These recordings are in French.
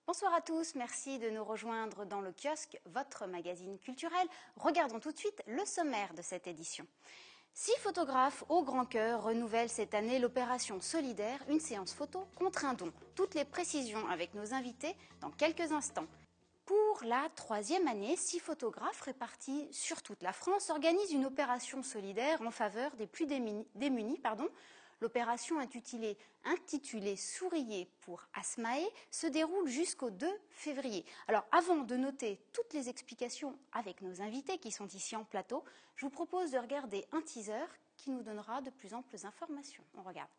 Bonsoir à tous, merci de nous rejoindre dans le kiosque, votre magazine culturel. Regardons tout de suite le sommaire de cette édition. 6 photographes au grand cœur renouvellent cette année l'opération solidaire, une séance photo contre un don. Toutes les précisions avec nos invités dans quelques instants. Pour la 3e année, 6 photographes répartis sur toute la France organisent une opération solidaire en faveur des plus démunis. L'opération intitulée Souriez pour Asmae se déroule jusqu'au 2 février. Alors avant de noter toutes les explications avec nos invités qui sont ici en plateau, je vous propose de regarder un teaser qui nous donnera de plus amples informations. On regarde.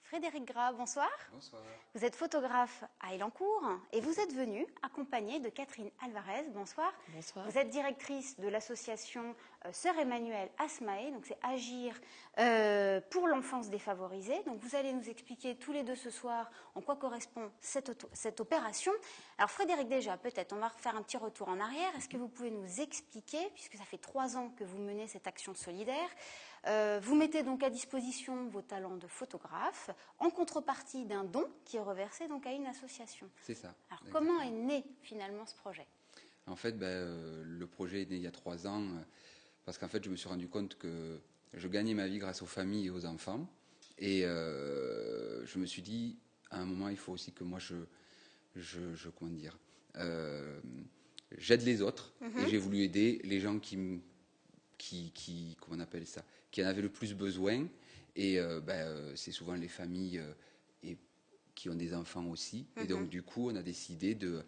Frédéric Gras, bonsoir. Bonsoir. Vous êtes photographe à Elancourt et vous êtes venu accompagné de Catherine Alvarez. Bonsoir. Bonsoir. Vous êtes directrice de l'association Sœur Emmanuelle Asmae, donc c'est Agir pour l'enfance défavorisée. Donc vous allez nous expliquer tous les deux ce soir en quoi correspond cette opération. Alors Frédéric, déjà, peut-être, on va faire un petit retour en arrière. Est-ce que vous pouvez nous expliquer, puisque ça fait 3 ans que vous menez cette action solidaire, vous mettez donc à disposition vos talents de photographe en contrepartie d'un don qui est reversé donc à une association. C'est ça. Alors comment est né finalement ce projet? En fait, le projet est né il y a 3 ans parce qu'en fait, je me suis rendu compte que je gagnais ma vie grâce aux familles et aux enfants. Et je me suis dit, à un moment, il faut aussi que moi, comment dire, j'aide les autres. Et j'ai voulu aider les gens comment on appelle ça, qui en avaient le plus besoin. Et c'est souvent les familles qui ont des enfants aussi. Et donc, du coup, on a décidé de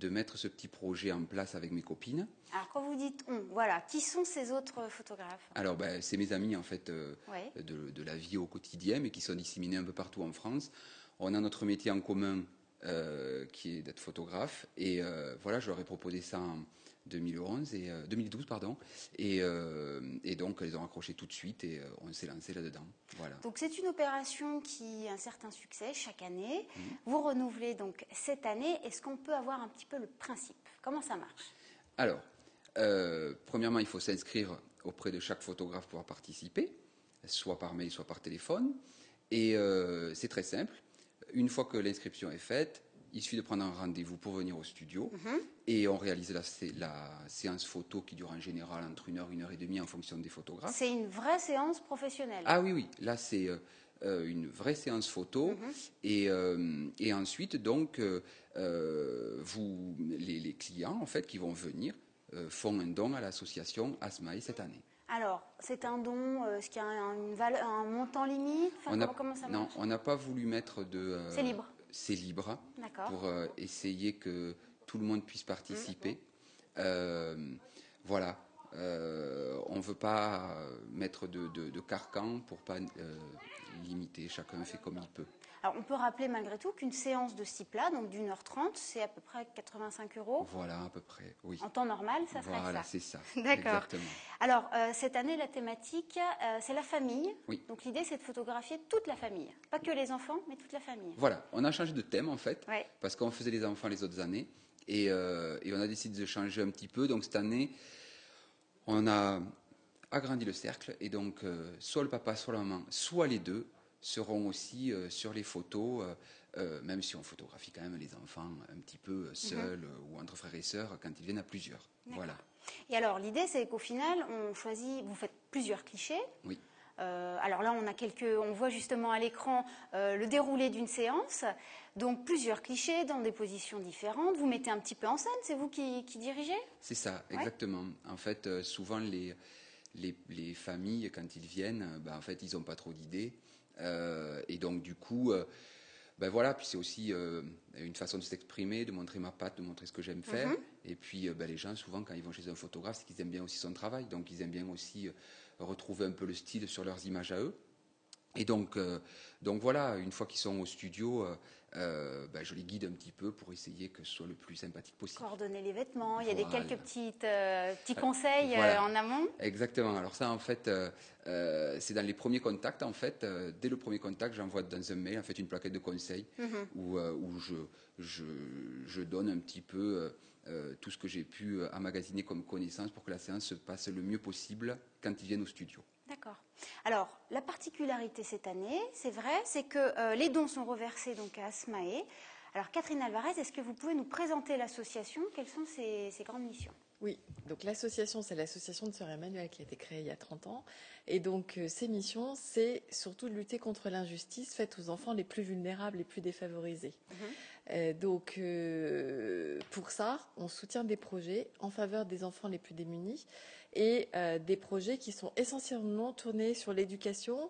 mettre ce petit projet en place avec mes copines. Alors, quand vous dites on, voilà, qui sont ces autres photographes? Alors, c'est mes amis, en fait, de la vie au quotidien, mais qui sont disséminés un peu partout en France. On a notre métier en commun, qui est d'être photographe. Et voilà, je leur ai proposé ça en 2012, pardon. Et donc, elles ont accroché tout de suite et on s'est lancé là-dedans. Voilà. Donc, c'est une opération qui a un certain succès chaque année. Vous renouvelez donc cette année. Est-ce qu'on peut avoir un petit peu le principe? Comment ça marche? Alors, premièrement, il faut s'inscrire auprès de chaque photographe pour pouvoir participer, soit par mail, soit par téléphone. Et c'est très simple. Une fois que l'inscription est faite, il suffit de prendre un rendez-vous pour venir au studio et on réalise la séance photo qui dure en général entre 1 heure, 1 heure et demie en fonction des photographes. C'est une vraie séance professionnelle? Ah oui, là c'est une vraie séance photo et ensuite donc les clients en fait qui vont venir font un don à l'association Asmae cette année. Alors, c'est un don, est-ce qu'il y a un montant limite? Comment ça marche? Non, on n'a pas voulu mettre de... C'est libre. C'est libre. D'accord. Pour essayer que tout le monde puisse participer. Voilà. On ne veut pas mettre de carcan pour pas limiter. Chacun fait comme il peut. Alors, on peut rappeler malgré tout qu'une séance de ce type-là, donc d'1h30, c'est à peu près 85 €. Voilà, à peu près, oui. En temps normal, ça serait ça. Voilà, c'est ça. D'accord. Exactement. Alors, cette année, la thématique, c'est la famille. Oui. Donc, l'idée, c'est de photographier toute la famille. Pas que les enfants, mais toute la famille. Voilà, on a changé de thème en fait, Ouais. parce qu'on faisait les enfants les autres années, et on a décidé de changer un petit peu. Donc cette année, on a agrandi le cercle, et donc soit le papa, soit la maman, soit les deux seront aussi sur les photos, même si on photographie quand même les enfants un petit peu seuls ou entre frères et sœurs quand ils viennent à plusieurs. Voilà. Et alors, l'idée, c'est qu'au final, on choisit, vous faites plusieurs clichés. Oui. Alors là, on voit justement à l'écran le déroulé d'une séance. Donc, plusieurs clichés dans des positions différentes. Vous mettez un petit peu en scène, c'est vous qui dirigez? C'est ça, exactement. En fait, souvent les familles, quand ils viennent, en fait, ils n'ont pas trop d'idées. Et donc, du coup, voilà, puis c'est aussi une façon de s'exprimer, de montrer ma patte, de montrer ce que j'aime faire. Et puis, les gens, souvent, quand ils vont chez un photographe, c'est qu'ils aiment bien aussi son travail. Donc, ils aiment bien aussi retrouver un peu le style sur leurs images à eux. Et donc voilà, une fois qu'ils sont au studio, je les guide un petit peu pour essayer que ce soit le plus sympathique possible. Coordonner les vêtements, il y a Voilà. quelques petits conseils Voilà. en amont. Exactement. Alors ça, en fait, c'est dans les premiers contacts. En fait, dès le premier contact, j'envoie dans un mail en fait une plaquette de conseils où je donne un petit peu tout ce que j'ai pu emmagasiner comme connaissance pour que la séance se passe le mieux possible quand ils viennent au studio. D'accord. Alors, la particularité cette année, c'est vrai, c'est que les dons sont reversés donc à Asmae. Alors, Catherine Alvarez, est-ce que vous pouvez nous présenter l'association? Quelles sont ses grandes missions? Oui, donc l'association, c'est l'association de Sœur Emmanuelle qui a été créée il y a 30 ans. Et donc, ses missions, c'est surtout de lutter contre l'injustice faite aux enfants les plus vulnérables, les plus défavorisés. Donc, pour ça, on soutient des projets en faveur des enfants les plus démunis et des projets qui sont essentiellement tournés sur l'éducation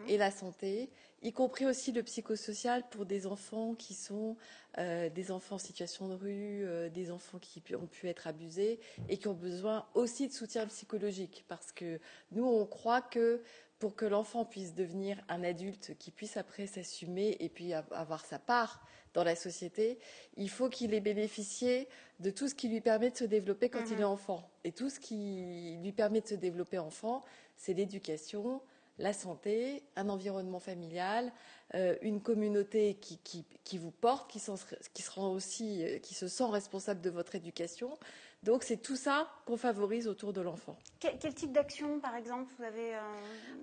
et la santé, y compris aussi le psychosocial pour des enfants qui sont des enfants en situation de rue, des enfants qui ont pu être abusés et qui ont besoin aussi de soutien psychologique. Parce que nous, on croit que pour que l'enfant puisse devenir un adulte qui puisse après s'assumer et puis avoir sa part dans la société, il faut qu'il ait bénéficié de tout ce qui lui permet de se développer quand il est enfant. Et tout ce qui lui permet de se développer enfant, c'est l'éducation, la santé, un environnement familial, une communauté qui vous porte, qui se sent responsable de votre éducation. Donc c'est tout ça qu'on favorise autour de l'enfant. Quel type d'action, par exemple, vous avez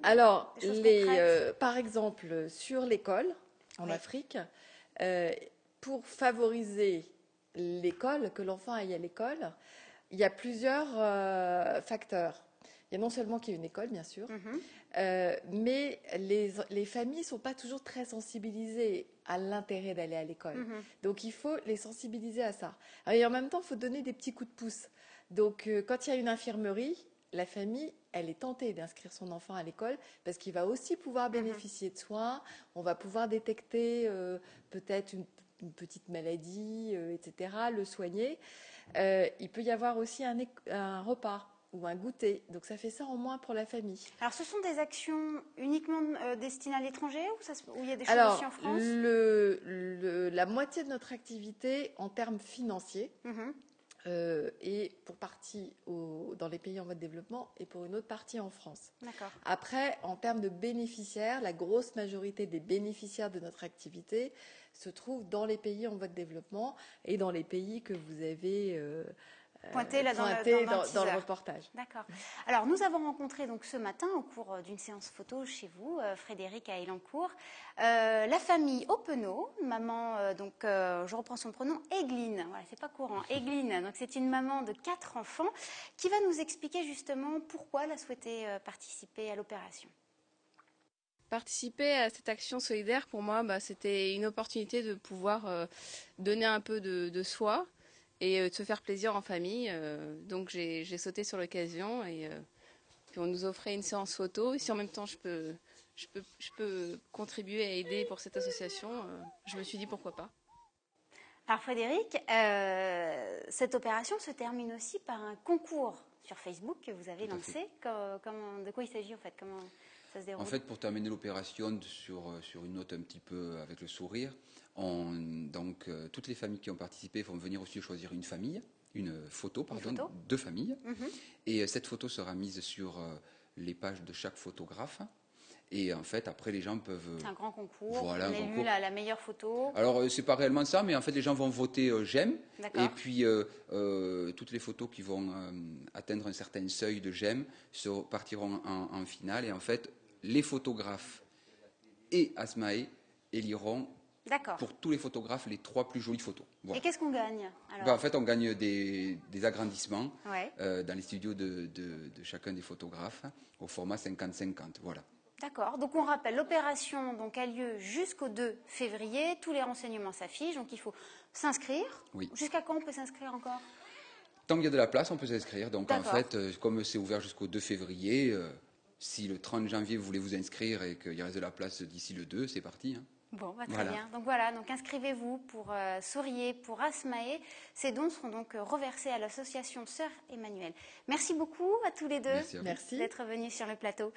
Alors, des choses concrètes par exemple, sur l'école en Afrique, pour favoriser l'école, que l'enfant aille à l'école, il y a plusieurs facteurs. Il y a non seulement qu'il y ait une école, bien sûr, mais les familles ne sont pas toujours très sensibilisées à l'intérêt d'aller à l'école. Donc, il faut les sensibiliser à ça. Et en même temps, il faut donner des petits coups de pouce. Donc, quand il y a une infirmerie, la famille, elle est tentée d'inscrire son enfant à l'école parce qu'il va aussi pouvoir bénéficier de soins. On va pouvoir détecter peut-être une petite maladie, etc., le soigner. Il peut y avoir aussi un repas ou un goûter. Donc ça fait ça en moins pour la famille. Alors ce sont des actions uniquement destinées à l'étranger ou il y a des choses aussi en France? La moitié de notre activité en termes financiers est pour partie dans les pays en voie de développement et pour une autre partie en France. D'accord. Après, en termes de bénéficiaires, la grosse majorité des bénéficiaires de notre activité se trouvent dans les pays en voie de développement et dans les pays que vous avez pointé là dans le reportage. D'accord. Alors nous avons rencontré donc ce matin au cours d'une séance photo chez vous, Frédéric à Elancourt, la famille Openau, maman je reprends son prénom, Egline. Voilà, c'est pas courant, Egline. Donc c'est une maman de 4 enfants qui va nous expliquer justement pourquoi elle a souhaité participer à l'opération. Participer à cette action solidaire, pour moi, c'était une opportunité de pouvoir donner un peu de soi et de se faire plaisir en famille. Donc j'ai sauté sur l'occasion et puis on nous offrait une séance photo. Et si en même temps je peux contribuer à aider pour cette association, je me suis dit pourquoi pas. Alors Frédéric, cette opération se termine aussi par un concours sur Facebook que vous avez lancé. De quoi il s'agit en fait? ça se déroule? En fait, pour terminer l'opération sur une note un petit peu avec le sourire, toutes les familles qui ont participé vont venir aussi choisir une photo, de famille. Et cette photo sera mise sur les pages de chaque photographe. Et en fait, après, les gens peuvent... C'est un grand concours. Voilà, on élu la meilleure photo. Alors, c'est pas réellement ça, mais en fait, les gens vont voter j'aime. D'accord. Et puis, toutes les photos qui vont atteindre un certain seuil de j'aime partiront en finale. Et en fait, les photographes et Asmae éliront pour tous les photographes les 3 plus jolies photos. Voilà. Et qu'est-ce qu'on gagne alors? Ben, en fait, on gagne des agrandissements Ouais. dans les studios de chacun des photographes au format 50-50. Voilà. D'accord. Donc on rappelle, l'opération a lieu jusqu'au 2 février. Tous les renseignements s'affichent. Donc il faut s'inscrire. Oui. Jusqu'à quand on peut s'inscrire encore? Tant qu'il y a de la place, on peut s'inscrire. Donc en fait, comme c'est ouvert jusqu'au 2 février, si le 30 janvier vous voulez vous inscrire et qu'il reste de la place d'ici le 2, c'est parti. Hein. Bon, très bien. Donc voilà, inscrivez-vous pour Souriez, pour Asmae. Ces dons seront donc reversés à l'association Sœurs Emmanuel. Merci beaucoup à tous les deux Merci d'être venus sur le plateau.